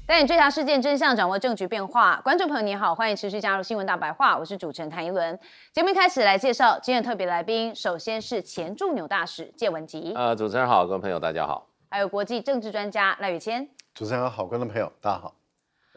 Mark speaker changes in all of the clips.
Speaker 1: 带你追查事件真相，掌握政局变化。观众朋友你好，欢迎持续加入新闻大白话，我是主持人谭一伦。节目一开始来介绍今天的特别来宾，首先是前驻纽大使谢文吉，
Speaker 2: 主持人好，各位朋友大家好。
Speaker 1: 还有国际政治专家赖宇谦。
Speaker 3: 主持人好，观众朋友大家好。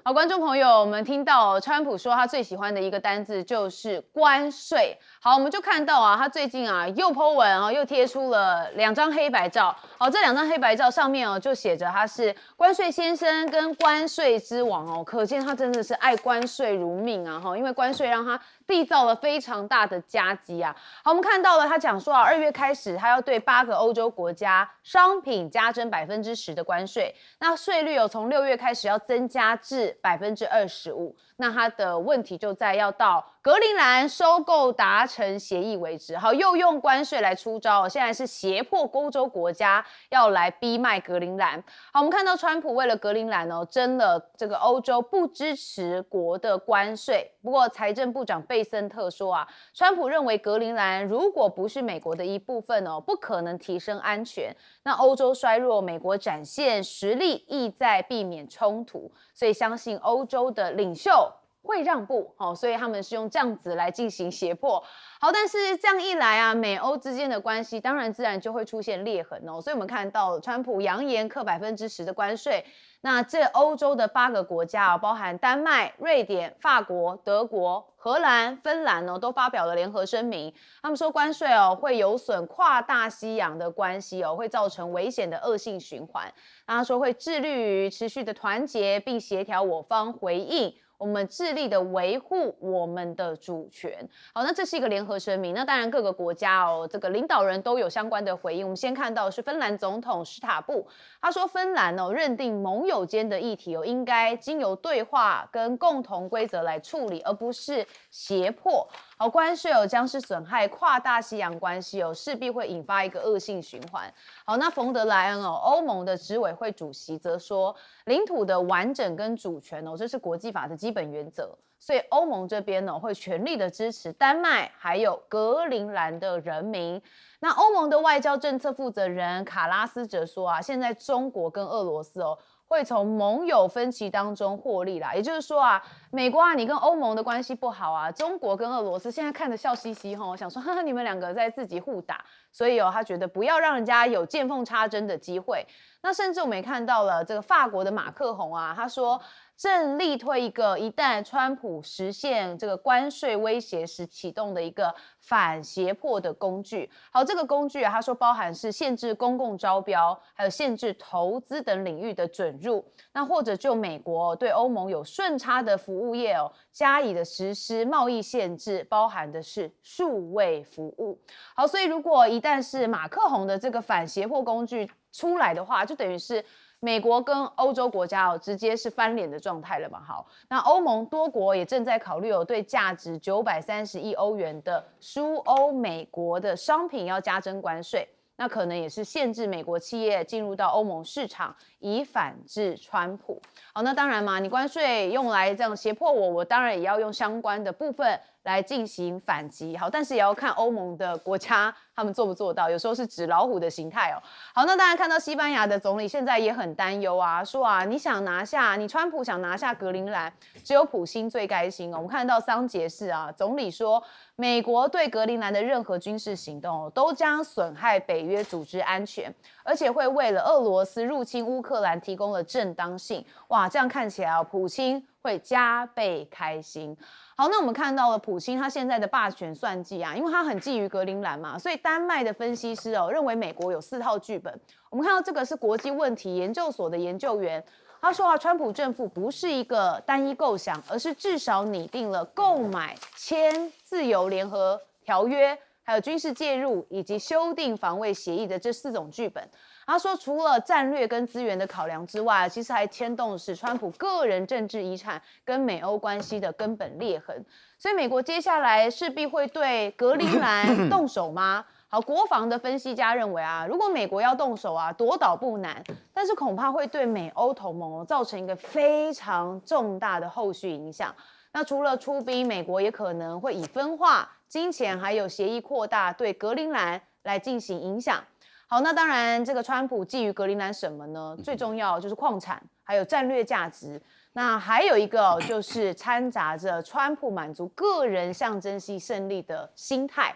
Speaker 1: 好，观众朋友，我们听到川普说他最喜欢的一个单字就是关税。好，我们就看到啊，他最近啊又 po 文啊，又贴出了2张黑白照。好，这2张黑白照上面哦就写着他是关税先生跟关税之王哦，可见他真的是爱关税如命啊哈，因为关税让他缔造了非常大的佳绩啊。好，我们看到了他讲说啊，2月开始他要对8个欧洲国家商品加征10%的关税，那税率从6月开始要增加至25%。那他的问题就在要到格陵兰收购达成协议为止。好，又用关税来出招，现在是胁迫欧洲国家要来逼卖格陵兰。好，我们看到川普为了格陵兰征了这个欧洲不支持国的关税。不过财政部长贝森特说啊，川普认为格陵兰如果不是美国的一部分不可能提升安全。那欧洲衰弱，美国展现实力，意在避免冲突，所以相信欧洲的领袖会让步，所以他们是用这样子来进行胁迫。好，但是这样一来啊，美欧之间的关系当然自然就会出现裂痕哦。所以我们看到川普扬言课10%的关税，那这欧洲的8个国家包含丹麦、瑞典、法国、德国、荷兰、芬兰都发表了联合声明。他们说关税会有损跨大西洋的关系会造成危险的恶性循环。他说会致力于持续的团结并协调我方回应。我们致力的维护我们的主权。好，那这是一个联合声明。那当然各个国家这个领导人都有相关的回应。我们先看到的是芬兰总统史塔布，他说芬兰认定盟友间的议题应该经由对话跟共同规则来处理，而不是胁迫。好，关税将是损害跨大西洋关系势必会引发一个恶性循环。好，那冯德莱恩欧盟的执委会主席则说，领土的完整跟主权这是国际法的基本原则，所以欧盟这边会全力的支持丹麦还有格陵兰的人民。那欧盟的外交政策负责人卡拉斯则说啊，现在中国跟俄罗斯会从盟友分歧当中获利啦，也就是说啊，美国啊，你跟欧盟的关系不好啊，中国跟俄罗斯现在看着笑嘻嘻想说，呵呵，你们2个在自己互打，所以他觉得不要让人家有见缝插针的机会。那甚至我们也看到了这个法国的马克宏啊，他说正力推一个一旦川普实现这个关税威胁时启动的一个反胁迫的工具。好，这个工具啊，他说包含是限制公共招标，还有限制投资等领域的准入。那或者就美国对欧盟有顺差的服务业加以的实施贸易限制，包含的是数位服务。好，所以如果一旦是马克宏的这个反胁迫工具出来的话，就等于是美国跟欧洲国家直接是翻脸的状态了嘛。好，那欧盟多国也正在考虑对价值930亿欧元的输欧美国的商品要加征关税，那可能也是限制美国企业进入到欧盟市场，以反制川普。好，那当然嘛，你关税用来这样胁迫我当然也要用相关的部分来进行反击。好，但是也要看欧盟的国家他们做不做到，有时候是纸老虎的形态好，那当然看到西班牙的总理现在也很担忧啊，说啊，你川普想拿下格陵兰，只有普星最开心我们看到桑杰士啊，总理说，美国对格陵兰的任何军事行动都将损害北约组织安全，而且会为了俄罗斯入侵乌克兰提供了正当性。哇，这样看起来普京会加倍开心。好，那我们看到了普京他现在的霸权算计啊，因为他很觊觎格陵兰嘛，所以丹麦的分析师认为美国有4套剧本。我们看到这个是国际问题研究所的研究员，他说川普政府不是一个单一构想，而是至少拟定了购买、签自由联合条约，还有军事介入以及修订防卫协议的这4种剧本。他说，除了战略跟资源的考量之外，其实还牵动的是川普个人政治遗产跟美欧关系的根本裂痕。所以美国接下来势必会对格陵兰动手吗？好，国防的分析家认为啊，如果美国要动手啊，夺岛不难，但是恐怕会对美欧同盟造成一个非常重大的后续影响。那除了出兵，美国也可能会以分化、金钱还有协议扩大对格陵兰来进行影响。好，那当然，这个川普觊觎格陵兰什么呢？最重要就是矿产，还有战略价值。那还有一个就是掺杂着川普满足个人象征性胜利的心态。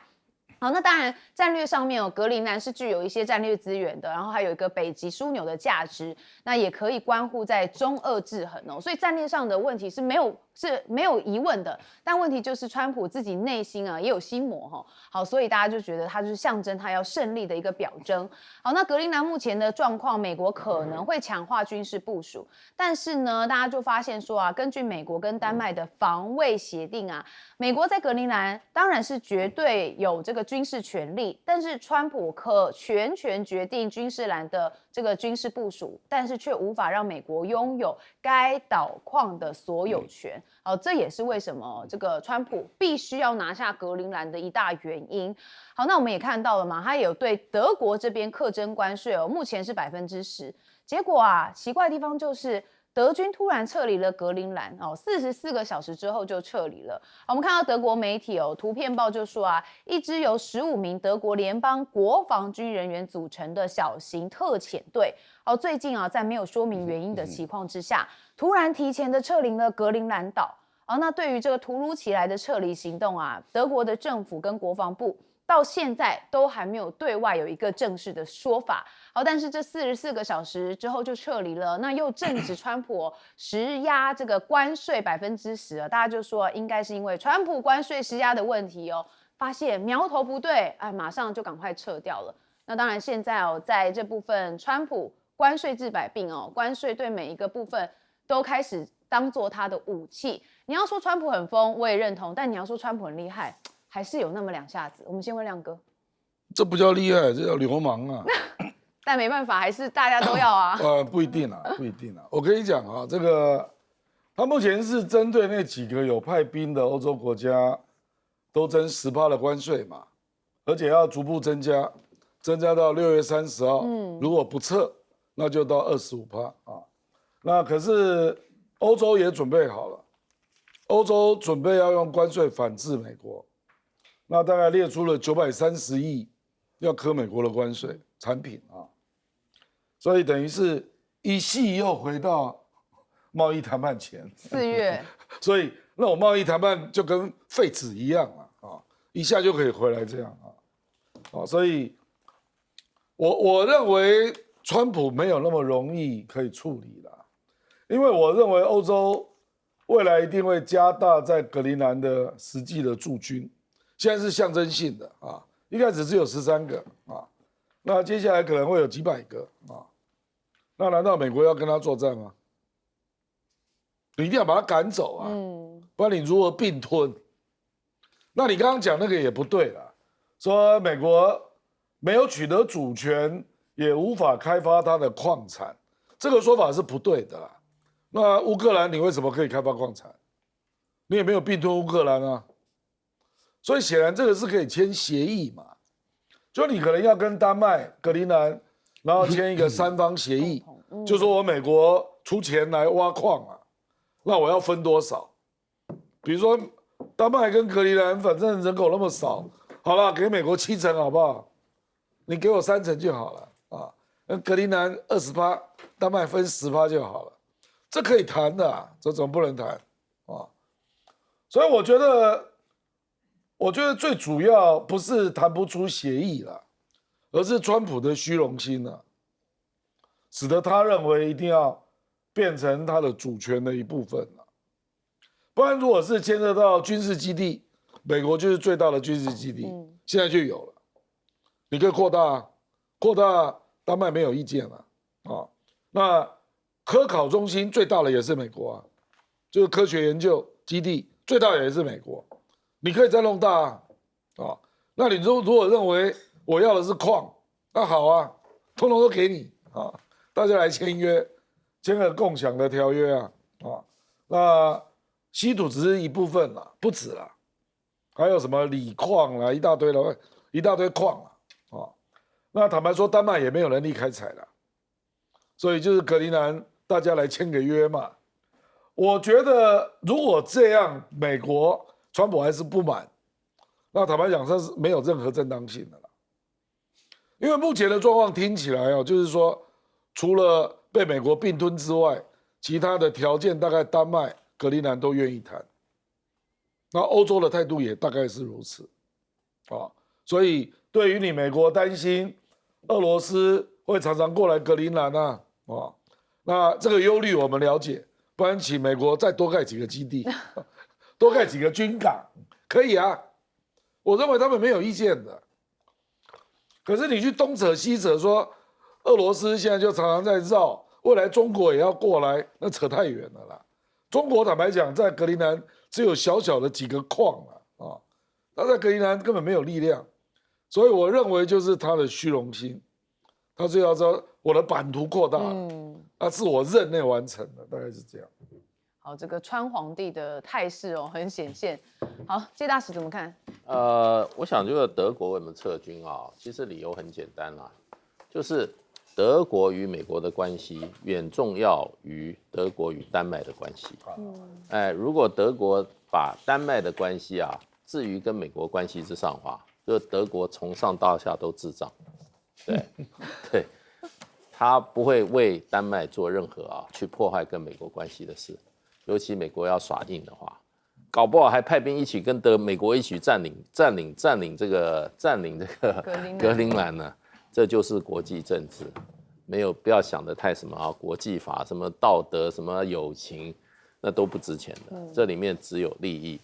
Speaker 1: 好，那当然，战略上面格陵兰是具有一些战略资源的，然后还有一个北极枢纽的价值，那也可以关乎在中俄制衡哦，所以战略上的问题是没有疑问的。但问题就是川普自己内心也有心魔哈。好，所以大家就觉得他就是象征他要胜利的一个表征。好，那格陵兰目前的状况，美国可能会强化军事部署，但是呢，大家就发现说根据美国跟丹麦的防卫协定美国在格陵兰当然是绝对有这个军事权利，但是川普可全权决定军事兰的这个军事部署，但是却无法让美国拥有该岛矿的所有权。好，这也是为什么这个川普必须要拿下格陵兰的一大原因。好，那我们也看到了嘛，他也有对德国这边课征关税目前是10%，结果奇怪的地方就是德军突然撤离了格陵兰44个小时之后就撤离了。我们看到德国媒体图片报就说一支由15名德国联邦国防军人员组成的小型特遣队最近在没有说明原因的情况之下，突然提前的撤离了格陵兰岛。那对于这个突如其来的撤离行动德国的政府跟国防部到现在都还没有对外有一个正式的说法。好，但是这44个小时之后就撤离了，那又正值川普施压这个关税10%大家就说应该是因为川普关税施压的问题发现苗头不对，马上就赶快撤掉了。那当然现在在这部分川普关税治百病关税对每一个部分都开始当做他的武器。你要说川普很疯，我也认同，但你要说川普很厉害，还是有那么两下子。我们先问亮哥，这
Speaker 4: 不叫厉害，这叫流氓
Speaker 1: 但没办法，还是大家都要
Speaker 4: 不一定不一定我跟你讲这个他目前是针对那几个有派兵的欧洲国家，都征10%的关税嘛，而且要逐步增加到6月30号。如果不撤，那就到25%那可是欧洲也准备好了，欧洲准备要用关税反制美国，那大概列出了930亿要科美国的关税产品所以等于是一系又回到贸易谈判前
Speaker 1: 4月，
Speaker 4: 所以那种贸易谈判就跟废纸一样一下就可以回来这样所以我认为川普没有那么容易可以处理啦，因为我认为欧洲未来一定会加大在格陵兰的实际的驻军，现在是象征性的一开始只有13个那接下来可能会有几百个那难道美国要跟他作战吗？你一定要把他赶走不然你如何并吞？那你刚刚讲那个也不对啦，说美国没有取得主权，也无法开发它的矿产，这个说法是不对的啦。那乌克兰你为什么可以开发矿产？你也没有并吞乌克兰所以显然这个是可以签协议嘛，就你可能要跟丹麦、格陵兰，然后签一个3方协议，就说我美国出钱来挖矿那我要分多少？比如说丹麦跟格陵兰反正人口那么少，好了，给美国7成好不好？你给我3成就好了那格陵兰20%，丹麦分10%就好了，这可以谈的这怎么不能谈所以我觉得最主要不是谈不出协议了，而是川普的虚荣心使得他认为一定要变成他的主权的一部分不然如果是牵涉到军事基地，美国就是最大的军事基地现在就有了，你可以扩大丹麦没有意见了那科考中心最大的也是美国就是科学研究基地最大的也是美国，你可以再弄大那你如果认为我要的是矿，那好通通都给你大家来签约，签个共享的条约那稀土只是一部分不止还有什么锂矿一大堆矿那坦白说，丹麦也没有能力开采了，所以就是格陵兰大家来签个约嘛。我觉得如果这样，美国川普还是不满，那坦白讲，这是没有任何正当性的啦。因为目前的状况听起来就是说，除了被美国并吞之外，其他的条件大概丹麦、格陵兰都愿意谈。那欧洲的态度也大概是如此，啊，所以对于你美国担心俄罗斯会常常过来格陵兰啊，那这个忧虑我们了解，不然请美国再多盖几个基地，多盖几个军港，可以啊，我认为他们没有意见的。可是你去东扯西扯说，俄罗斯现在就常常在绕，未来中国也要过来，那扯太远了啦。中国坦白讲，在格陵兰只有小小的几个矿啊，他在格陵兰根本没有力量，所以我认为就是他的虚荣心，他就要说我的版图扩大了，那是我任内完成的，大概是这样。
Speaker 1: 好，这个川皇帝的态势哦，很显现。好，谢大使怎么看？
Speaker 2: 我想这个德国为什么撤军啊？其实理由很简单啦，就是德国与美国的关系远重要于德国与丹麦的关系。如果德国把丹麦的关系啊置于跟美国关系之上的话，就德国从上到下都智障。对，他不会为丹麦做任何去破坏跟美国关系的事。尤其美国要耍硬的话，搞不好还派兵一起跟美国一起占领这个格陵兰呢。这就是国际政治，不要想得太什么国际法、什么道德、什么友情，那都不值钱的。这里面只有利益。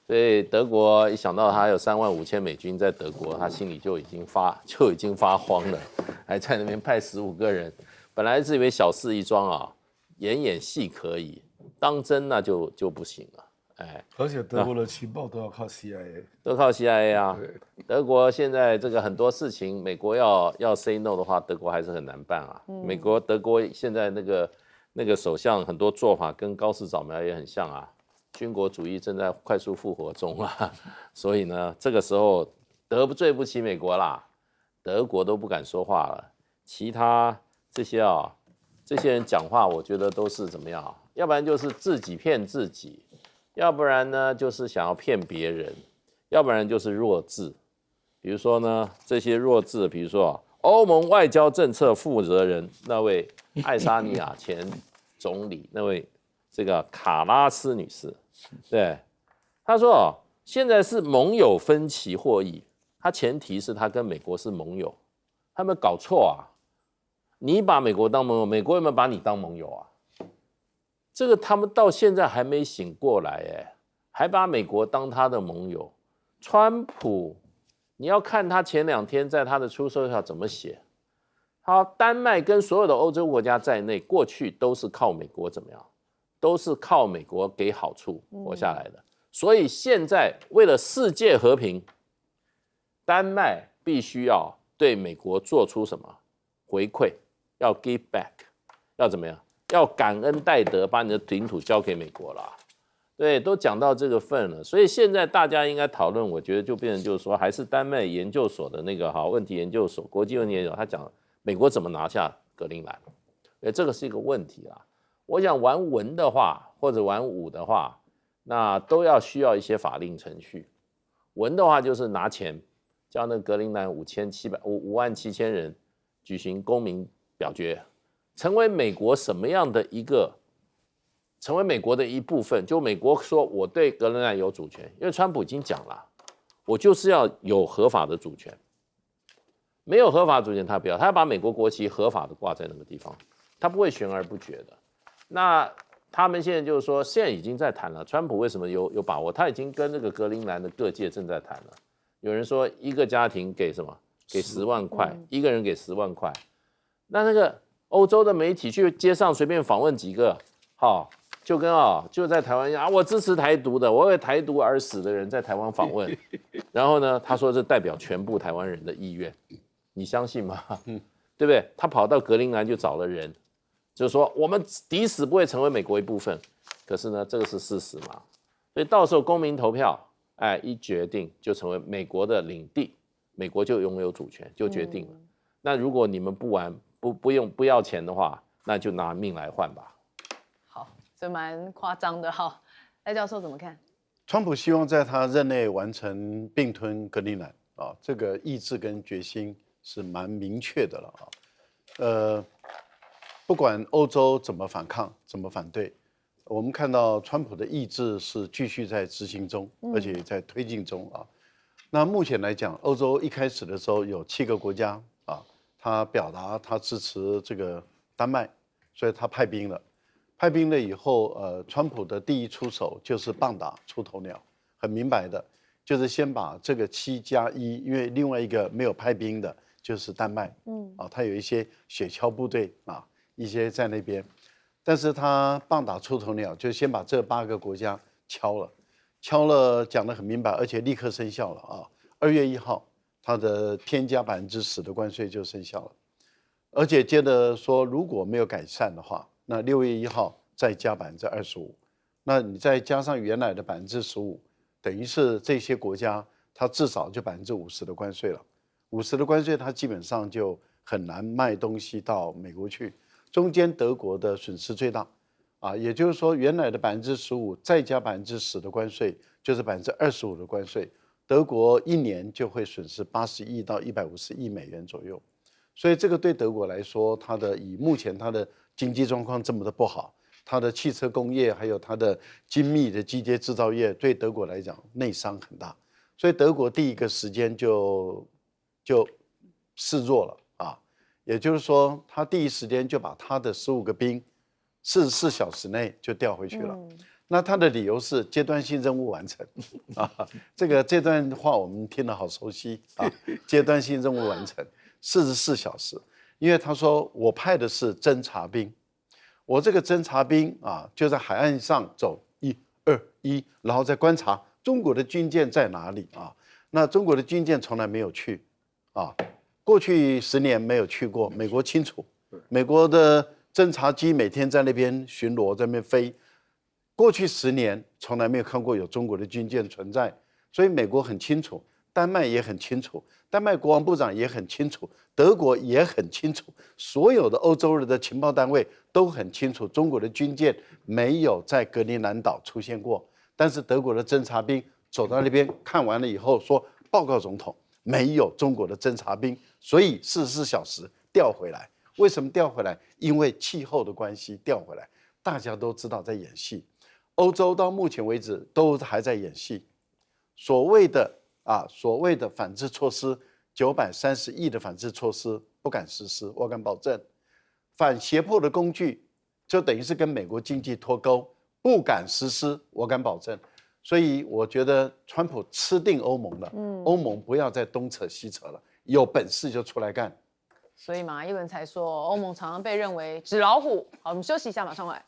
Speaker 2: 所以德国一想到他有35000美军在德国，他心里就已经发慌了，还在那边派15个人，本来是以为小事一桩啊，演戏可以。当真那就不行了，
Speaker 4: 而且德国的情报都要靠 CIA，
Speaker 2: 都靠 CIA 啊。德国现在这个很多事情，美国要 say no 的话，德国还是很难办啊。德国现在那个首相很多做法跟高市早苗也很像啊，军国主义正在快速复活中啊。所以呢，这个时候得罪不起美国啦，德国都不敢说话了。其他这些人讲话，我觉得都是怎么样？要不然就是自己骗自己，要不然呢就是想要骗别人，要不然就是弱智。比如说呢，这些弱智，比如说欧盟外交政策负责人那位爱沙尼亚前总理那位这个卡拉斯女士，对，她说现在是盟友分歧获益，她前提是她跟美国是盟友，他们搞错啊。你把美国当盟友，美国有没有把你当盟友啊？这个他们到现在还没醒过来，还把美国当他的盟友。川普，你要看他前2天在他的出售票怎么写。好，丹麦跟所有的欧洲国家在内，过去都是靠美国怎么样？都是靠美国给好处活下来的。所以现在为了世界和平，丹麦必须要对美国做出什么回馈？要 give back， 要怎么样？要感恩戴德，把你的领土交给美国了。对，都讲到这个份了，所以现在大家应该讨论，我觉得就变成就是说，还是丹麦研究所的那个问题研究所、国际问题研究所，他讲美国怎么拿下格陵兰，这个是一个问题啦。我想玩文的话，或者玩武的话，那都需要一些法令程序。文的话就是拿钱，叫那格陵兰57000人举行公民表决。成为美国什么样的成为美国的一部分，就美国说我对格陵兰有主权，因为川普已经讲了，我就是要有合法的主权，没有合法主权他不要，他要把美国国旗合法的挂在那个地方，他不会悬而不决的。那他们现在就是说，现在已经在谈了，川普为什么有把握？他已经跟那个格陵兰的各界正在谈了。有人说一个家庭给什么？给10万块，一个人给10万块，那个。欧洲的媒体去街上随便访问几个，就跟就在台湾一样我支持台独的，我为台独而死的人在台湾访问，然后呢，他说这代表全部台湾人的意愿，你相信吗？对不对？他跑到格陵兰就找了人，就是说我们抵死不会成为美国一部分，可是呢，这个是事实嘛，所以到时候公民投票，一决定就成为美国的领地，美国就拥有主权，就决定了。那如果你们不要钱的话，那就拿命来换吧。
Speaker 1: 好，这蛮夸张的哈。赖教授怎么看？
Speaker 3: 川普希望在他任内完成并吞格陵兰这个意志跟决心是蛮明确的了不管欧洲怎么反抗、怎么反对，我们看到川普的意志是继续在执行中，而且在推进中啊。那目前来讲，欧洲一开始的时候有7个国家啊，他表达他支持这个丹麦，所以他派兵了。派兵了以后，川普的第一出手就是棒打出头鸟，很明白的，就是先把这个7+1，因为另外一个没有派兵的就是丹麦，他有一些雪橇部队啊，一些在那边，但是他棒打出头鸟，就先把这8个国家敲了，讲得很明白，而且立刻生效了啊。2月1号，它的添加10%的关税就生效了，而且接着说，如果没有改善的话，那6月1号再加25%，那你再加上原来的15%，等于是这些国家它至少就50%的关税了。50%的关税，它基本上就很难卖东西到美国去。中间德国的损失最大，啊，也就是说原来的15%再加10%的关税，就是25%的关税。德国1年就会损失80亿到150亿美元左右。所以这个对德国来说，以目前它的经济状况这么的不好，它的汽车工业还有它的精密的机械制造业，对德国来讲内伤很大。所以德国第一个时间就示弱了啊，也就是说，他第一时间就把他的15个兵44小时内就调回去了。那他的理由是阶段性任务完成啊，这段话我们听了好熟悉啊，阶段性任务完成。44小时，因为他说我派的是侦察兵，我这个侦察兵啊就在海岸上走1、2、1，然后再观察中国的军舰在哪里啊？那中国的军舰从来没有去啊，过去10年没有去过，美国清楚，美国的侦察机每天在那边巡逻，在那边飞，过去10年从来没有看过有中国的军舰存在，所以美国很清楚，丹麦也很清楚。丹麦国防部长也很清楚，德国也很清楚，所有的欧洲人的情报单位都很清楚，中国的军舰没有在格陵兰岛出现过。但是德国的侦察兵走到那边看完了以后说：“报告总统，没有中国的侦察兵，所以44小时调回来。为什么调回来？因为气候的关系调回来。大家都知道在演戏，欧洲到目前为止都还在演戏，所谓的反制措施，930亿的反制措施不敢实施，我敢保证。反胁迫的工具就等于是跟美国经济脱钩，不敢实施，我敢保证。所以我觉得川普吃定欧盟了，欧盟不要再东扯西扯了，有本事就出来干。
Speaker 1: 所以嘛，一文才说欧盟常常被认为纸老虎。好，我们休息一下，马上回来。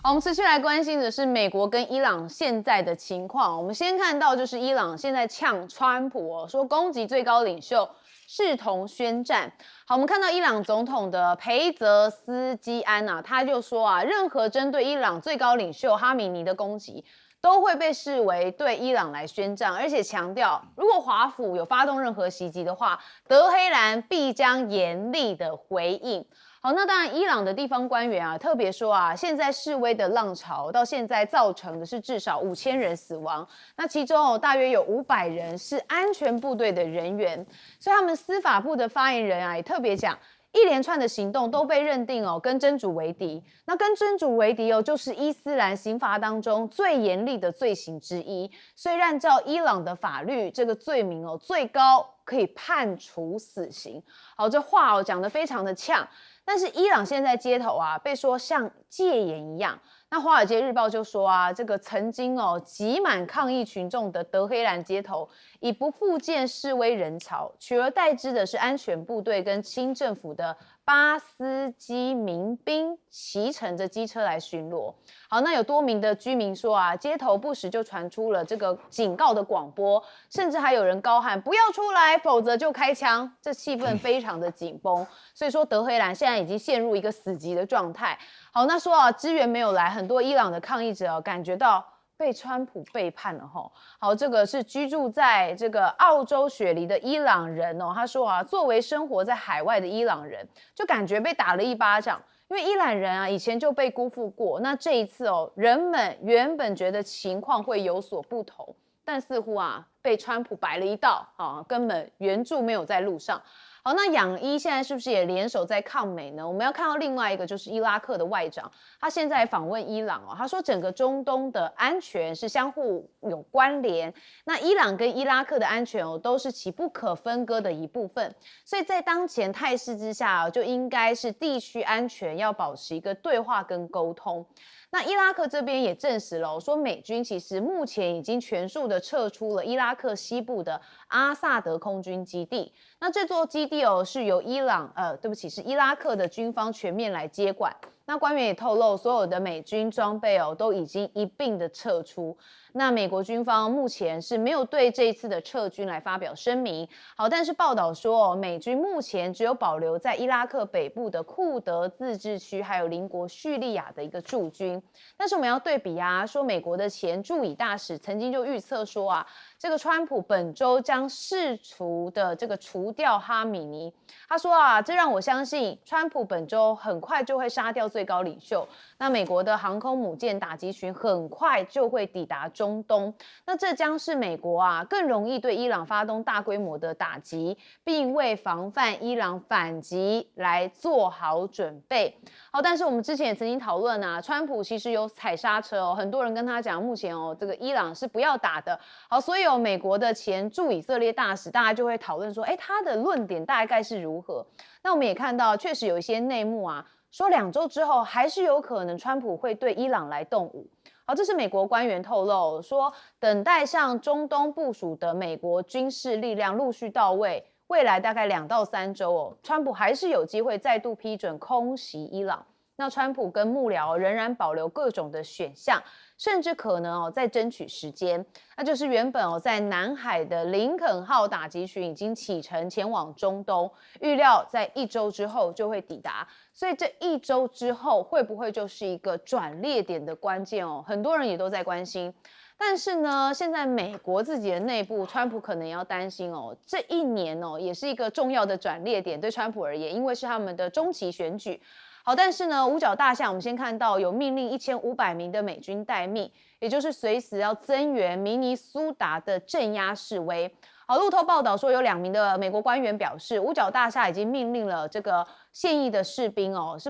Speaker 1: 好，我们持续来关心的是美国跟伊朗现在的情况。我们先看到就是伊朗现在呛川普说攻击最高领袖，视同宣战。好，我们看到伊朗总统的裴泽斯基安他就说任何针对伊朗最高领袖哈米尼的攻击，都会被视为对伊朗来宣战，而且强调，如果华府有发动任何袭击的话，德黑兰必将严厉的回应。好，那当然，伊朗的地方官员特别说现在示威的浪潮到现在造成的是至少5000人死亡，那其中大约有500人是安全部队的人员，所以他们司法部的发言人也特别讲，一连串的行动都被认定跟真主为敌，那跟真主为敌就是伊斯兰刑罚当中最严厉的罪行之一，所以按照伊朗的法律，这个罪名最高可以判处死刑。好，这话讲得非常的呛。但是伊朗现在街头被说像戒严一样，那《华尔街日报》就说这个曾经挤满抗议群众的德黑兰街头已不复见示威人潮，取而代之的是安全部队跟亲政府的巴斯基民兵骑乘着机车来巡逻。好，那有多名的居民说街头不时就传出了这个警告的广播，甚至还有人高喊不要出来，否则就开枪，这气氛非常的紧绷。所以说德黑兰现在已经陷入一个死寂的状态。好，那说支援没有来，很多伊朗的抗议者感觉到被川普背叛了哈。好，这个是居住在这个澳洲雪梨的伊朗人哦，他说啊，作为生活在海外的伊朗人，就感觉被打了一巴掌。因为伊朗人啊，以前就被辜负过，那这一次哦，人们原本觉得情况会有所不同，但似乎啊，被川普摆了一道啊，根本援助没有在路上。好，那养伊现在是不是也联手在抗美呢？我们要看到另外一个就是伊拉克的外长，他现在访问伊朗哦，他说整个中东的安全是相互有关联，那伊朗跟伊拉克的安全哦都是其不可分割的一部分，所以在当前态势之下就应该是地区安全要保持一个对话跟沟通。那伊拉克这边也证实了，说美军其实目前已经全数的撤出了伊拉克西部的阿萨德空军基地。那这座基地哦是由是伊拉克的军方全面来接管。那官员也透露，所有的美军装备哦都已经一并的撤出。那美国军方目前是没有对这一次的撤军来发表声明。好，但是报道说，美军目前只有保留在伊拉克北部的库德自治区，还有邻国叙利亚的一个驻军。但是我们要对比啊，说美国的前驻以大使曾经就预测说啊，这个川普本周将试图的除掉哈米尼。他说啊，这让我相信川普本周很快就会杀掉最高领袖。那美国的航空母舰打击群很快就会抵达中东，那这将是美国啊更容易对伊朗发动大规模的打击，并为防范伊朗反击来做好准备。好，但是我们之前也曾经讨论啊，川普其实有踩刹车哦，很多人跟他讲，目前哦这个伊朗是不要打的。好，所以有美国的前驻以色列大使，大家就会讨论说，他的论点大概是如何？那我们也看到，确实有一些内幕啊，说2周之后还是有可能川普会对伊朗来动武。好，这是美国官员透露说，等待向中东部署的美国军事力量陆续到位，未来大概2到3周哦，川普还是有机会再度批准空袭伊朗。那川普跟幕僚仍然保留各种的选项，甚至可能再争取时间。那就是原本在南海的林肯号打击群已经启程前往中东，预料在1周之后就会抵达。所以这1周之后会不会就是一个转捩点的关键哦？很多人也都在关心。但是呢，现在美国自己的内部，川普可能也要担心哦，这1年哦也是一个重要的转捩点，对川普而言，因为是他们的中期选举。好，但是呢，五角大厦我们先看到有命令1500名的美军待命，也就是随时要增援明尼苏达的镇压示威。好，路透报道说有2名的美国官员表示，五角大厦已经命令了这个现役的士兵哦，是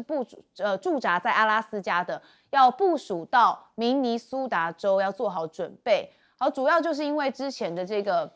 Speaker 1: 驻扎在阿拉斯加的，要部署到明尼苏达州，要做好准备。好，主要就是因为之前的这个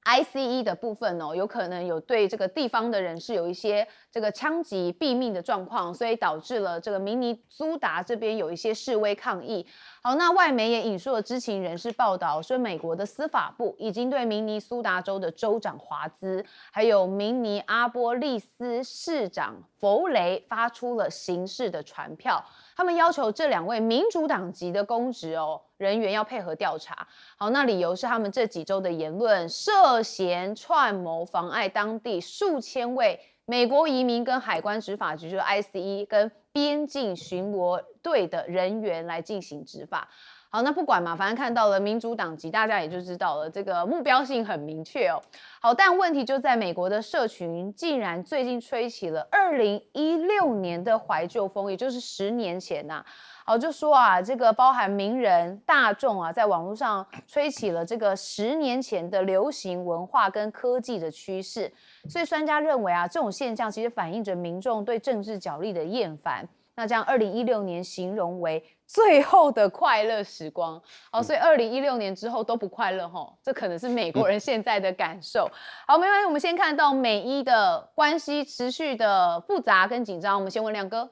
Speaker 1: ICE 的部分哦，有可能有对这个地方的人士有一些这个枪击毙命的状况，所以导致了这个明尼苏达这边有一些示威抗议。好，那外媒也引述了知情人士报道说，美国的司法部已经对明尼苏达州的州长华兹，还有明尼阿波利斯市长弗雷发出了刑事的传票，他们要求这2位民主党籍的公职人员要配合调查。好，那理由是他们这几周的言论涉嫌串谋妨碍当地数千位美国移民跟海关执法局，就是 ICE 跟边境巡逻队的人员来进行执法。好，那不管嘛，反正看到了民主党籍，大家也就知道了，这个目标性很明确哦。好，但问题就在美国的社群竟然最近吹起了2016年的怀旧风，也就是10年前呐。好，就说啊，这个包含名人大众啊，在网络上吹起了这个10年前的流行文化跟科技的趋势，所以专家认为啊，这种现象其实反映着民众对政治角力的厌烦。那将2016年形容为最后的快乐时光，好，所以2016年之后都不快乐吼，这可能是美国人现在的感受。好，没关系，我们先看到美伊的关系持续的复杂跟紧张，我们先问亮哥。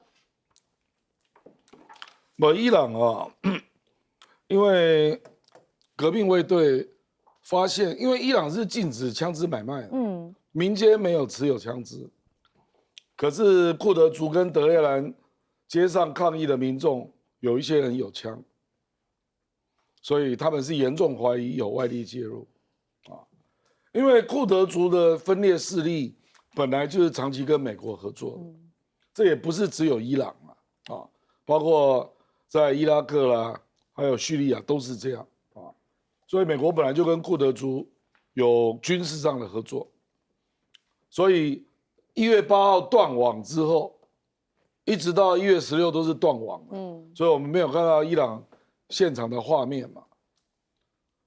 Speaker 4: 伊朗啊，因为革命卫队发现，因为伊朗是禁止枪支买卖，民间没有持有枪支，可是库德族跟德黑兰街上抗议的民众有一些人有枪，所以他们是严重怀疑有外力介入啊。因为库德族的分裂势力本来就是长期跟美国合作的，这也不是只有伊朗啊，包括在伊拉克啦，还有叙利亚都是这样啊。所以美国本来就跟库德族有军事上的合作，所以1月8号断网之后，一直到1月16都是断网所以我们没有看到伊朗现场的画面嘛。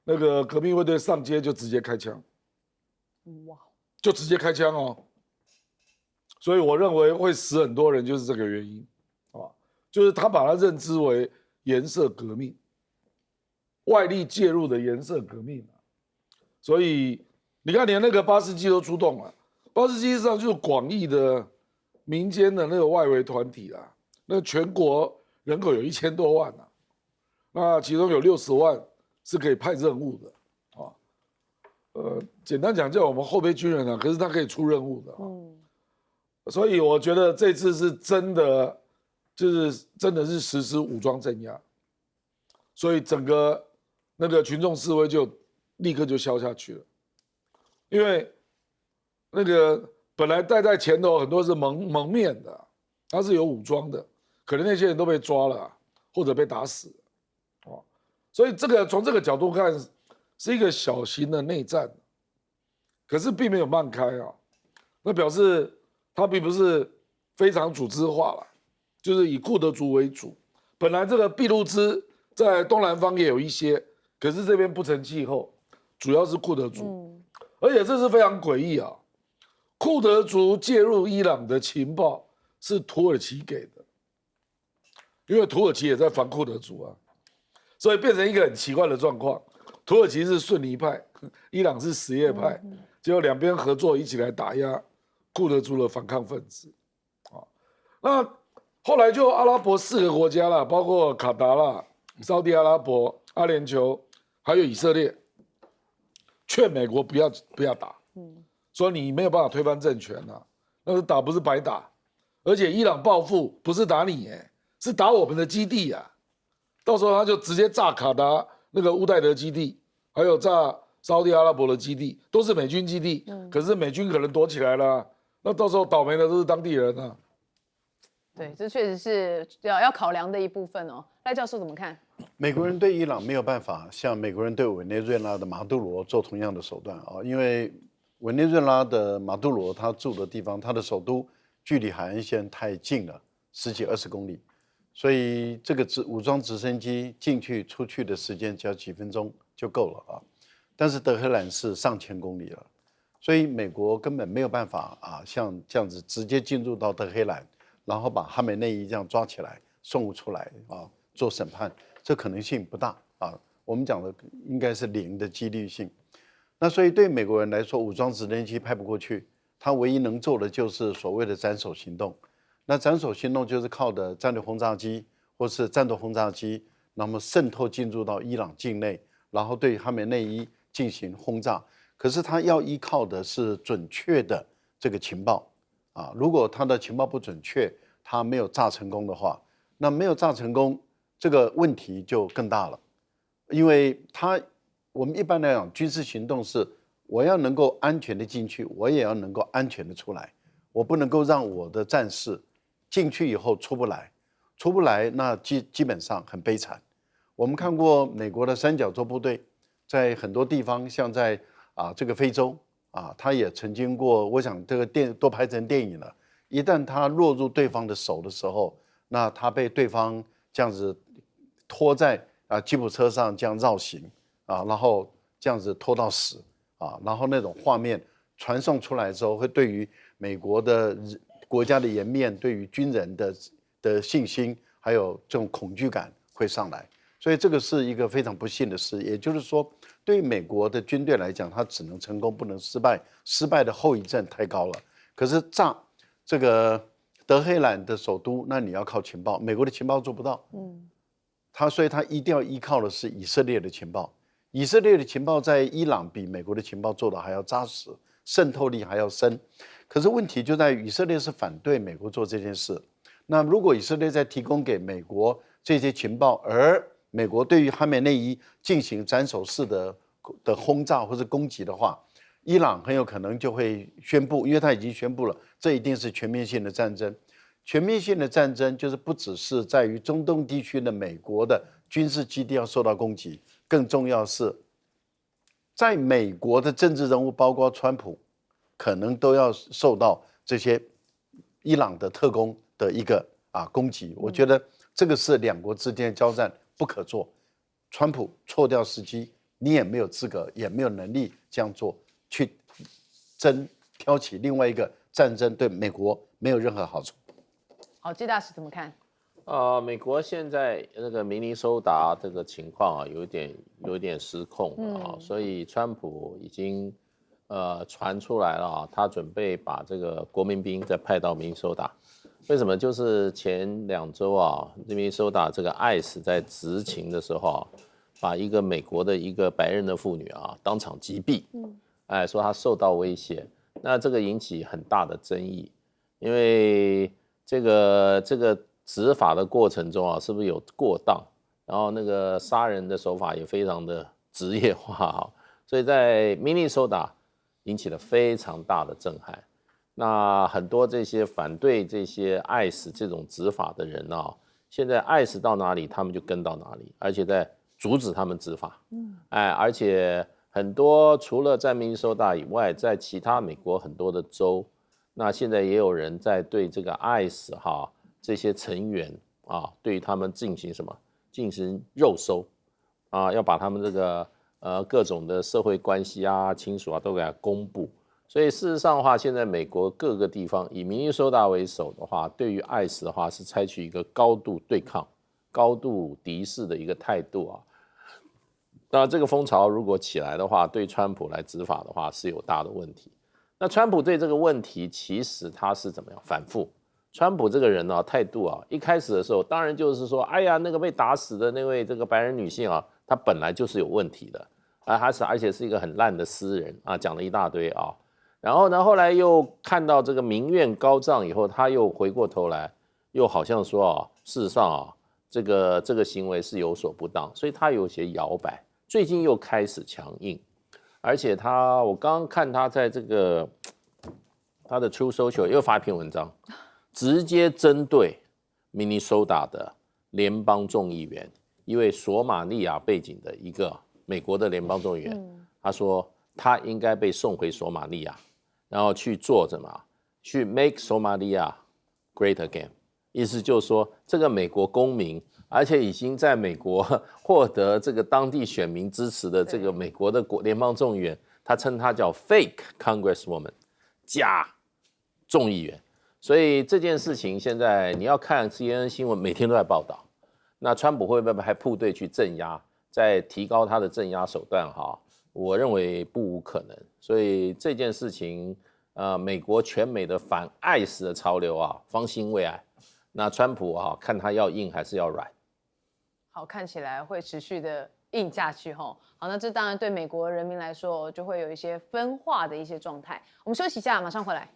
Speaker 4: 那个革命卫队上街就直接开枪，
Speaker 1: 哇，
Speaker 4: 就直接开枪哦。所以我认为会死很多人，就是这个原因啊，就是他把它认知为颜色革命，外力介入的颜色革命所以你看，连那个巴士基都出动了。巴士基实际上就是广义的民间的那个外围团体啦。那全国人口有1000多万那其中有60万是可以派任务的简单讲叫我们后备军人可是他可以出任务的所以我觉得这次是真的，就是真的是实施武装镇压，所以整个那个群众示威就立刻就消下去了，因为那个本来带在前头很多是蒙面的，他是有武装的，可能那些人都被抓了或者被打死了所以从这个角度看是一个小型的内战，可是并没有漫开那表示他并不是非常组织化了，就是以库德族为主。本来这个俾路支在东南方也有一些，可是这边不成气候，主要是库德族，而且这是非常诡异库德族介入伊朗的情报是土耳其给的，因为土耳其也在防库德族所以变成一个很奇怪的状况。土耳其是逊尼派，伊朗是什叶派，结果两边合作一起来打压库德族的反抗分子那后来就阿拉伯4个国家啦，包括卡达啦、沙特阿拉伯、阿联酋，还有以色列，劝美国不要打，说你没有办法推翻政权那个打不是白打，而且伊朗报复不是打你是打我们的基地到时候他就直接炸卡达那个乌代德基地，还有炸沙特阿拉伯的基地，都是美军基地，可是美军可能躲起来了那到时候倒霉的都是当地人
Speaker 1: 对，这确实是要考量的一部分赖教授怎么看？
Speaker 3: 美国人对伊朗没有办法像美国人对委内瑞拉的马杜罗做同样的手段因为委内瑞拉的马杜罗他住的地方，他的首都距离海岸线太近了，10几20公里，所以这个武装直升机进去出去的时间只要几分钟就够了但是德黑兰是上千公里了，所以美国根本没有办法像这样子直接进入到德黑兰，然后把哈梅内伊这样抓起来送出来做审判，这可能性不大我们讲的应该是0的几率性。那所以对美国人来说，武装直升机派不过去，他唯一能做的就是所谓的斩首行动。那斩首行动就是靠的战略轰炸机或是战斗轰炸机，那么渗透进入到伊朗境内，然后对哈梅内伊进行轰炸。可是他要依靠的是准确的这个情报如果他的情报不准确，他没有炸成功的话，那没有炸成功，这个问题就更大了。因为我们一般来讲，军事行动是我要能够安全的进去，我也要能够安全的出来，我不能够让我的战士进去以后出不来，那基本上很悲惨。我们看过美国的三角洲部队，在很多地方，像在这个非洲他也曾经过，我想这个都拍成电影了。一旦他落入对方的手的时候，那他被对方这样子拖在吉普车上这样绕行然后这样子拖到死然后那种画面传送出来之后，会对于美国的国家的颜面，对于军人的信心，还有这种恐惧感会上来。所以这个是一个非常不幸的事。也就是说，对于美国的军队来讲，它只能成功不能失败，失败的后遗症太高了。可是炸这个德黑兰的首都，那你要靠情报，美国的情报做不到。所以他一定要依靠的是以色列的情报。以色列的情报在伊朗比美国的情报做的还要扎实，渗透力还要深。可是问题就在于以色列是反对美国做这件事。那如果以色列在提供给美国这些情报，而美国对于哈梅内伊进行斩首式的轰炸或是攻击的话，伊朗很有可能就会宣布，因为他已经宣布了，这一定是全面性的战争。全面性的战争就是不只是在于中东地区的美国的军事基地要受到攻击，更重要是，在美国的政治人物，包括川普，可能都要受到这些伊朗的特工的一个攻击。我觉得这个是两国之间的交战不可做。川普错掉时机，你也没有资格，也没有能力这样做，去挑起另外一个战争，对美国没有任何好处。
Speaker 1: 好，季大使怎么看？
Speaker 2: 美国现在那个明尼苏达这个情况有一点失控啊，所以川普已经传出来了他准备把这个国民兵再派到明尼苏达。为什么？就是前2周明尼苏达这个ICE在执勤的时候把一个美国的一个白人的妇女当场击毙，说她受到威胁，那这个引起很大的争议，因为这个执法的过程中是不是有过当？然后那个杀人的手法也非常的职业化所以在明尼苏达引起了非常大的震撼。那很多这些反对这些ICE这种执法的人现在ICE到哪里他们就跟到哪里，而且在阻止他们执法。而且很多除了在明尼苏达以外，在其他美国很多的州，那现在也有人在对这个ICE这些成员对于他们进行什么？进行肉搜要把他们这个各种的社会关系亲属都给他公布。所以事实上的话，现在美国各个地方以明尼苏达为首的话，对于ICE的话是采取一个高度对抗、高度敌视的一个态度那这个风潮如果起来的话，对川普来执法的话是有大的问题。那川普对这个问题其实他是怎么样反复？川普这个人态度一开始的时候当然就是说，哎呀，那个被打死的那位这个白人女性她本来就是有问题的而且是一个很烂的诗人讲了一大堆然后呢，后来又看到这个民怨高涨以后，他又回过头来，又好像说事实上这个行为是有所不当，所以他有些摇摆。最近又开始强硬，而且我刚刚看他在这个他的 True Social 又发一篇文章，直接针对明尼苏达的联邦众议员，一位索马利亚背景的一个美国的联邦众议员，他说他应该被送回索马利亚。然后去做什么？去 make Somalia great again， 意思就是说，这个美国公民，而且已经在美国获得这个当地选民支持的这个美国的联邦众议员，他称他叫 fake congresswoman， 假众议员。所以这件事情现在你要看 CNN 新闻，每天都在报道。那川普会不会派部队去镇压，再提高他的镇压手段？我认为不无可能，所以这件事情，美国全美的反ICE的潮流方兴未艾。那川普看他要硬还是要软？
Speaker 1: 好，看起来会持续的硬下去好，那这当然对美国人民来说就会有一些分化的一些状态。我们休息一下，马上回来。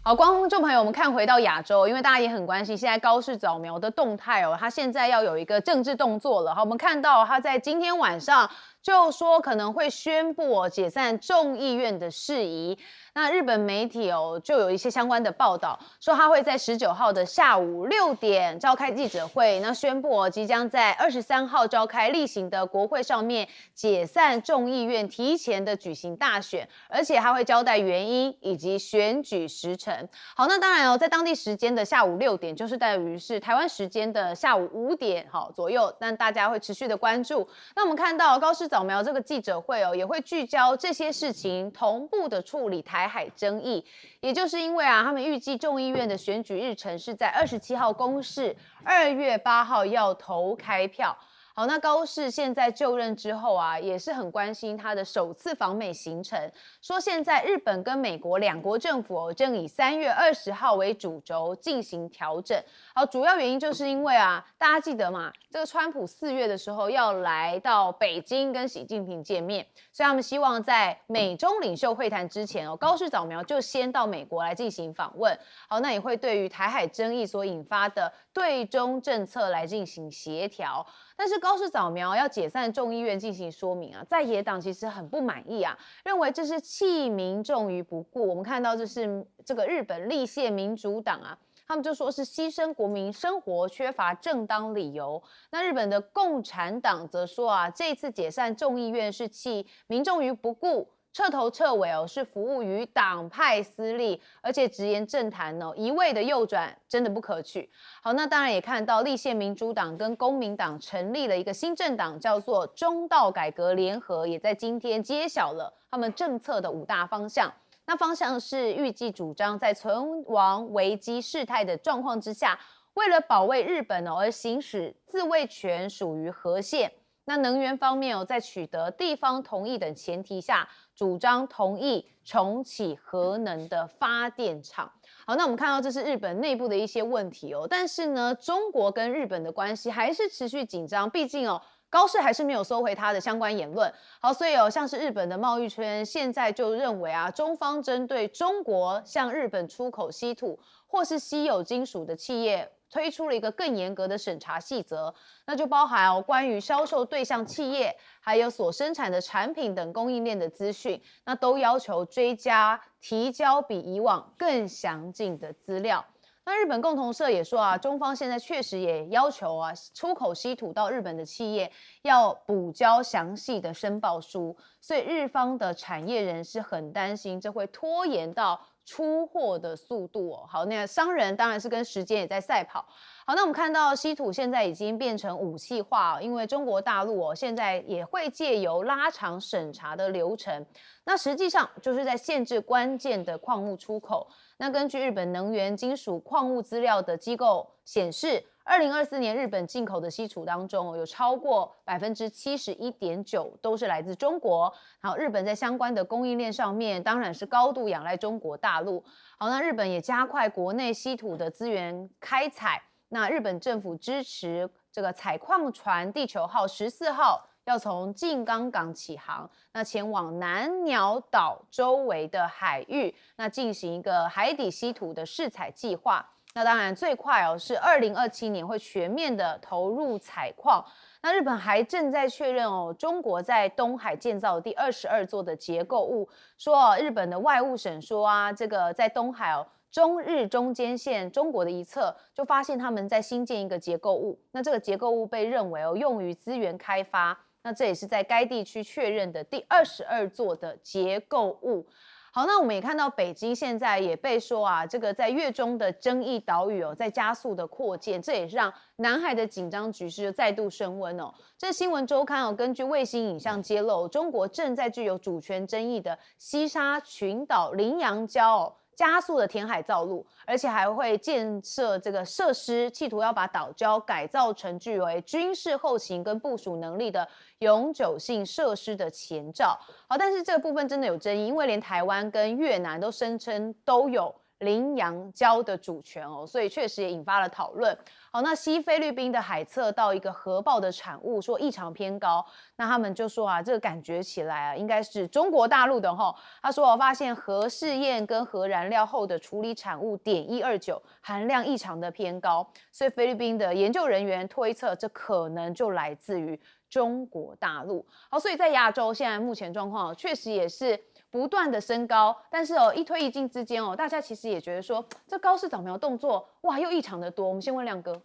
Speaker 1: 好，观众朋友，我们看回到亚洲，因为大家也很关心现在高市早苗的动态他现在要有一个政治动作了。好，我们看到他在今天晚上就说可能会宣布解散众议院的事宜。那日本媒体就有一些相关的报道，说他会在19号的下午6点召开记者会，那宣布即将在23号召开例行的国会上面解散众议院，提前的举行大选，而且还会交代原因以及选举时程。好，那当然在当地时间的下午6点，就是等于是台湾时间的下午5点左右，但大家会持续的关注。那我们看到高市早苗这个记者会也会聚焦这些事情，同步的处理台海争议，也就是因为他们预计众议院的选举日程是在27号公示，2月8号要投开票。好，那高市现在就任之后也是很关心他的首次访美行程，说现在日本跟美国两国政府正以3月20号为主轴进行调整。好，主要原因就是因为大家记得嘛，这个川普4月的时候要来到北京跟习近平见面，所以他们希望在美中领袖会谈之前高市早苗就先到美国来进行访问。好，那也会对于台海争议所引发的对中政策来进行协调。但是高市早苗要解散众议院进行说明啊，在野党其实很不满意啊，认为这是弃民众于不顾。我们看到这是这个日本立宪民主党啊，他们就说是牺牲国民生活，缺乏正当理由。那日本的共产党则说啊，这次解散众议院是弃民众于不顾。彻头彻尾是服务于党派私利，而且直言政坛一味的右转，真的不可取。好，那当然也看到立宪民主党跟公民党成立了一个新政党，叫做中道改革联合，也在今天揭晓了他们政策的5大方向。那方向是预计主张在存亡危机事态的状况之下，为了保卫日本而行使自卫权，属于合宪。那能源方面在取得地方同意等前提下，主张同意重启核能的发电厂。好，那我们看到这是日本内部的一些问题但是呢，中国跟日本的关系还是持续紧张，毕竟高市还是没有收回他的相关言论。好，所以像是日本的贸易圈现在就认为啊，中方针对中国向日本出口稀土或是稀有金属的企业，推出了一个更严格的审查细则，那就包含关于销售对象企业，还有所生产的产品等供应链的资讯，那都要求追加提交比以往更详尽的资料。那日本共同社也说啊，中方现在确实也要求啊，出口稀土到日本的企业要补交详细的申报书，所以日方的产业人士很担心，这会拖延到出货的速度好，那商人当然是跟时间也在赛跑。好，那我们看到稀土现在已经变成武器化因为中国大陆现在也会借由拉长审查的流程，那实际上就是在限制关键的矿物出口。那根据日本能源金属矿物资料的机构显示，2024年日本进口的稀土当中有超过71.9%都是来自中国。好，日本在相关的供应链上面当然是高度仰赖中国大陆。好，那日本也加快国内稀土的资源开采。那日本政府支持这个采矿船地球号14号要从静冈港起航，那前往南鸟岛周围的海域，那进行一个海底稀土的试采计划。那当然最快是2027年会全面的投入采矿。那日本还正在确认中国在东海建造的第22座的结构物，说日本的外务省说啊，这个在东海中日中间线中国的一侧就发现他们在新建一个结构物，那这个结构物被认为用于资源开发，那这也是在该地区确认的第22座的结构物。好，那我们也看到北京现在也被说啊，这个在越中的争议岛屿在加速的扩建，这也是让南海的紧张局势再度升温这新闻周刊根据卫星影像揭露，中国正在具有主权争议的西沙群岛羚羊礁加速的填海造陆，而且还会建设这个设施，企图要把岛礁改造成具为军事后勤跟部署能力的永久性设施的前兆。好，但是这个部分真的有争议，因为连台湾跟越南都声称都有羚羊礁的主权所以确实也引发了讨论。好，那西菲律宾的海测到一个核爆的产物，说异常偏高，那他们就说啊，这个感觉起来应该是中国大陆的他说我发现核试验跟核燃料后的处理产物.129含量异常的偏高，所以菲律宾的研究人员推测这可能就来自于中国大陆。好，所以在亚洲现在目前状况确实也是不断的升高，但是一推一进之间大家其实也觉得说这高市早苗动作哇又异常的多。我们先问亮哥。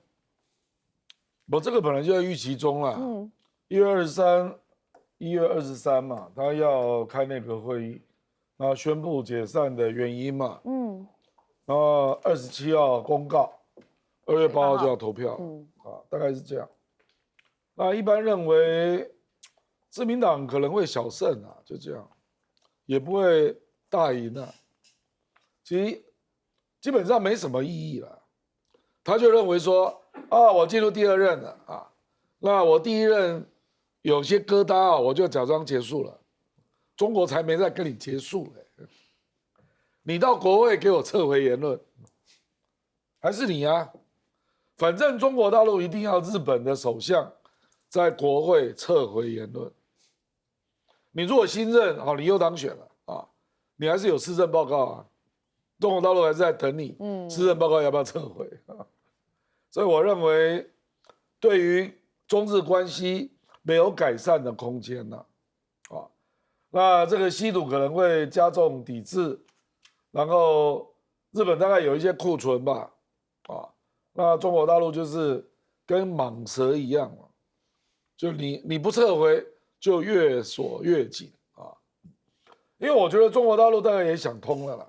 Speaker 4: 我这个本来就在预期中啦。1月23嘛，他要开内阁会议，然后宣布解散的原因嘛。然后27号公告，2月8号就要投票。大概是这样。那一般认为，自民党可能会小胜啊，就这样，也不会大赢啊。其实基本上没什么意义了。他就认为说，我进入第2任了啊，那我第1任有些疙瘩我就假装结束了，中国才没再跟你结束嘞。你到国会给我撤回言论，还是你啊？反正中国大陆一定要日本的首相在国会撤回言论。你如果新任你又当选了啊，你还是有施政报告啊，中国大陆还是在等你，施政报告要不要撤回啊？所以我认为，对于中日关系没有改善的空间了，啊，那这个稀土可能会加重抵制，然后日本大概有一些库存吧，啊，那中国大陆就是跟蟒蛇一样嘛，就你不撤回，就越锁越紧啊，因为我觉得中国大陆大概也想通了啦，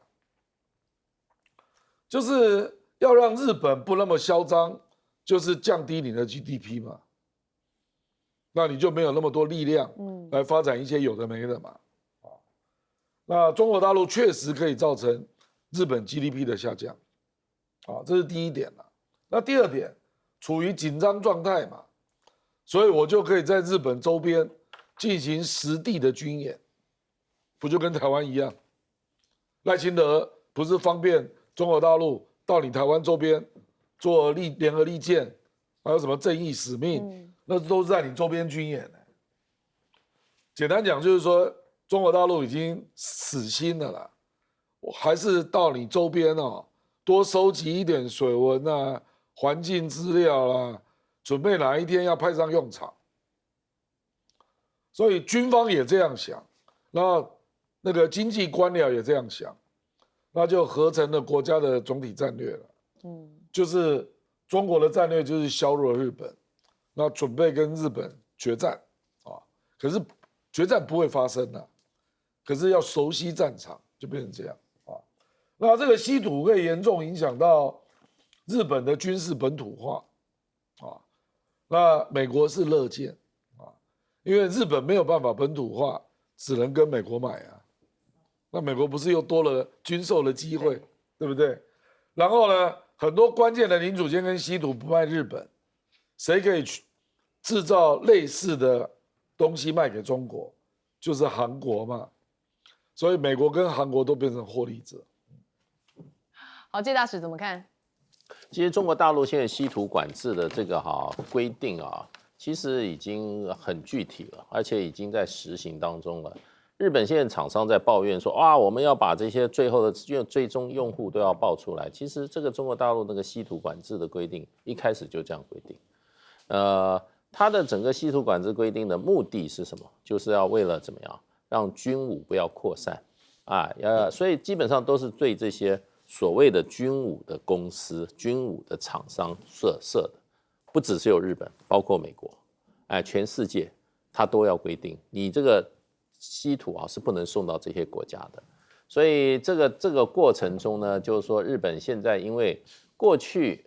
Speaker 4: 就是要让日本不那么嚣张，就是降低你的 GDP 嘛，那你就没有那么多力量来发展一些有的没的嘛，啊，那中国大陆确实可以造成日本 GDP 的下降，啊，这是第一点了。那第二点，处于紧张状态嘛，所以我就可以在日本周边进行实地的军演，不就跟台湾一样？赖清德不是方便中国大陆到你台湾周边做联合利剑，还有什么正义使命，那都是在你周边军演的。简单讲就是说，中国大陆已经死心了啦，我还是到你周边哦，多收集一点水文啊、环境资料啦，准备哪一天要派上用场。所以军方也这样想，那个经济官僚也这样想，那就合成了国家的总体战略了。就是中国的战略就是削弱日本，那准备跟日本决战啊。可是决战不会发生的，可是要熟悉战场，就变成这样啊。那这个稀土会严重影响到日本的军事本土化啊。那美国是乐见啊，因为日本没有办法本土化，只能跟美国买啊。那美国不是又多了军售的机会，对不对？然后呢，很多关键的零组件跟稀土不卖日本，谁可以制造类似的东西卖给中国？就是韩国嘛。所以美国跟韩国都变成获利者。
Speaker 1: 好，介大使怎么看？
Speaker 2: 其实中国大陆现在稀土管制的这个规定啊，其实已经很具体了，而且已经在实行当中了。日本现在厂商在抱怨说，我们要把这些最后的最终用户都要报出来。其实这个中国大陆那个稀土管制的规定一开始就这样规定。它的整个稀土管制规定的目的是什么？就是要为了怎么样让军武不要扩散啊，所以基本上都是对这些所谓的军武的公司、军武的厂商设的，不只是有日本，包括美国，全世界它都要规定，你这个稀土是不能送到这些国家的。所以这个过程中呢，就是说日本现在因为过去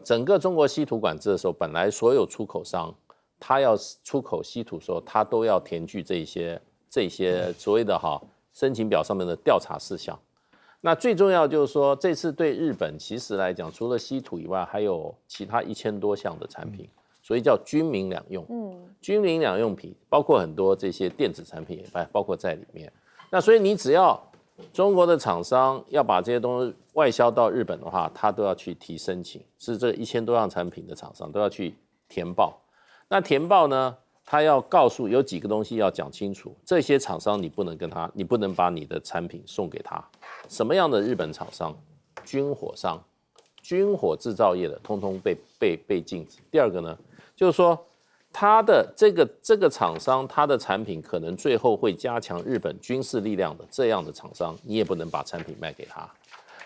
Speaker 2: 整个中国稀土管制的时候，本来所有出口商他要出口稀土的时候，他都要填具这些所谓的申请表上面的调查事项。那最重要就是说，这次对日本其实来讲，除了稀土以外，还有其他1000多项的产品，所以叫军民两用。军民两用品包括很多这些电子产品也包括在里面。那所以你只要中国的厂商要把这些东西外销到日本的话，他都要去提申请，是这1000多样产品的厂商都要去填报。那填报呢，他要告诉有几个东西要讲清楚，这些厂商你不能把你的产品送给他。什么样的日本厂商？军火商、军火制造业的，通通被禁止。第二个呢，就是说他的这个厂商，他的产品可能最后会加强日本军事力量的这样的厂商，你也不能把产品卖给他。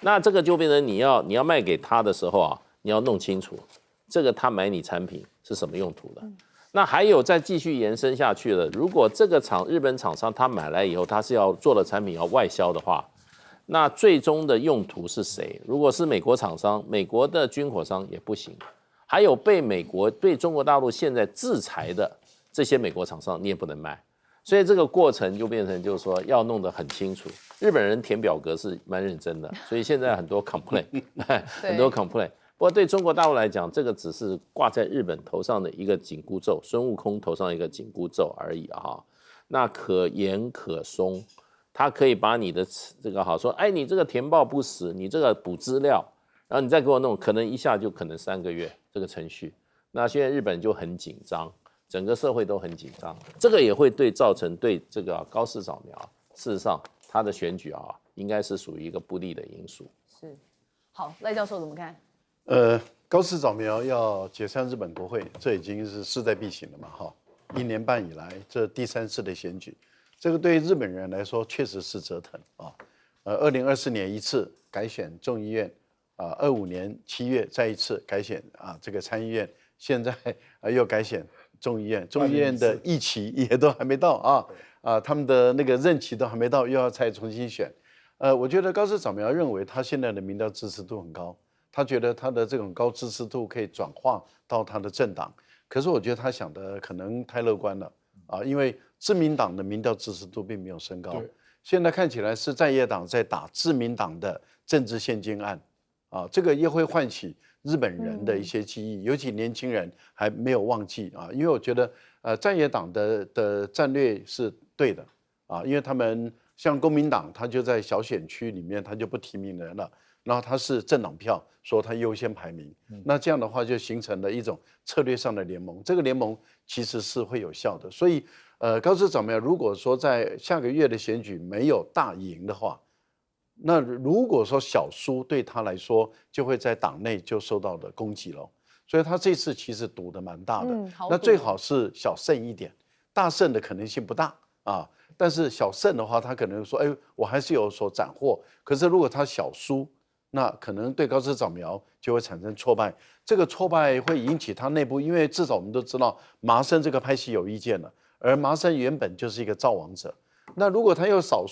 Speaker 2: 那这个就变成你要卖给他的时候你要弄清楚，这个他买你产品是什么用途的。那还有再继续延伸下去了，如果这个日本厂商他买来以后，他是要做的产品要外销的话，那最终的用途是谁？如果是美国厂商，美国的军火商也不行。还有被中国大陆现在制裁的这些美国厂商，你也不能卖。所以这个过程就变成就是说要弄得很清楚。日本人填表格是蛮认真的，所以现在很多 complaint 很多 complaint。不过对中国大陆来讲，这个只是挂在日本头上的一个紧箍咒，孙悟空头上一个紧箍咒而已那可严可松，他可以把你的这个说，你这个填报不实，你这个补资料，然后你再给我弄，可能一下就可能3个月这个程序。那现在日本就很紧张，整个社会都很紧张，这个也会造成对这个高市早苗，事实上他的选举应该是属于一个不利的因素。
Speaker 1: 是，好，赖教授怎么看？
Speaker 3: 高市早苗要解散日本国会，这已经是势在必行了嘛，哈。1年半以来，这第3次的选举，这个对日本人来说确实是折腾啊。2024年1次改选众议院，啊，25年7月再一次改选啊这个参议院，现在又改选众议院，众议院的议期也都还没到他们的那个任期都还没到，又要再重新选。我觉得高市早苗认为他现在的民调支持度很高，他觉得他的这种高支持度可以转化到他的政党。可是我觉得他想的可能太乐观了因为自民党的民调支持度并没有升高，现在看起来是在野党在打自民党的政治现金案这个也会唤起日本人的一些记忆，尤其年轻人还没有忘记因为我觉得在野党的战略是对的因为他们像公民党，他就在小选区里面他就不提名人了。然后他是政党票，说他优先排名，那这样的话就形成了一种策略上的联盟，这个联盟其实是会有效的。所以，高市早苗如果说在下个月的选举没有大赢的话，那如果说小输对他来说，就会在党内就受到的攻击了。所以他这次其实赌得蛮大的，那最好是小胜一点，大胜的可能性不大但是小胜的话，他可能说，我还是有所斩获。可是如果他小输，那可能对高市早苗就会产生挫败，这个挫败会引起他内部，因为至少我们都知道麻生这个派系有意见了，而麻生原本就是一个造王者，那如果他又小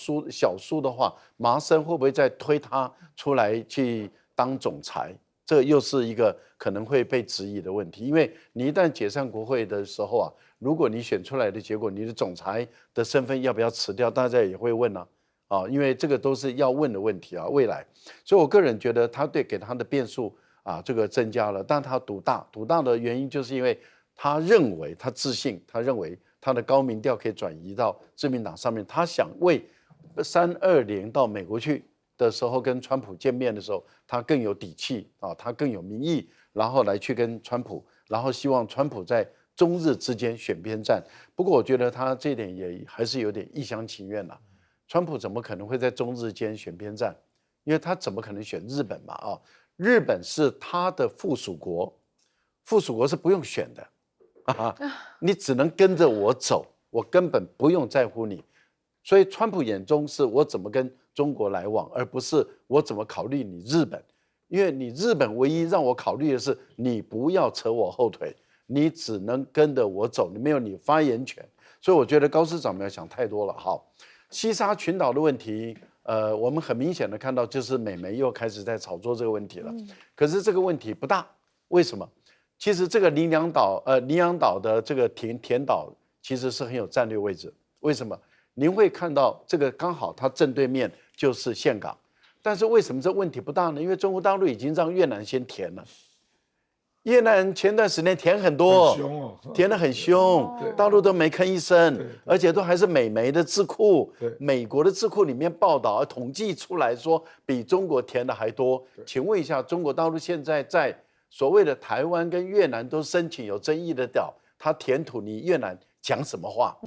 Speaker 3: 输的话，麻生会不会再推他出来去当总裁？这又是一个可能会被质疑的问题，因为你一旦解散国会的时候如果你选出来的结果，你的总裁的身份要不要辞掉，大家也会问因为这个都是要问的问题未来，所以我个人觉得他给他的变数这个增加了，但他赌大的原因就是因为他认为他自信，他认为他的高民调可以转移到自民党上面，他想为320到美国去的时候跟川普见面的时候，他更有底气他更有民意，然后来去跟川普，然后希望川普在中日之间选边站。不过我觉得他这点也还是有点一厢情愿了。川普怎么可能会在中日间选边站？因为他怎么可能选日本嘛日本是他的附属国，附属国是不用选的你只能跟着我走，我根本不用在乎你。所以川普眼中是我怎么跟中国来往，而不是我怎么考虑你日本。因为你日本唯一让我考虑的是，你不要扯我后腿，你只能跟着我走，你没有你发言权。所以我觉得高市早苗想太多了。好，西沙群岛的问题，我们很明显的看到，就是美媒又开始在炒作这个问题了。可是这个问题不大，为什么？其实这个羚羊岛的这个田岛其实是很有战略位置。为什么？您会看到这个刚好它正对面就是岘港，但是为什么这问题不大呢？因为中国大陆已经让越南先填了。越南前段时间填很多，填得很凶，大陆都没吭一声，而且都还是美媒的智库，美国的智库里面报道统计出来说比中国填的还多。请问一下，中国大陆现在在所谓的台湾跟越南都申请有争议的岛，它填土，你越南讲什么话？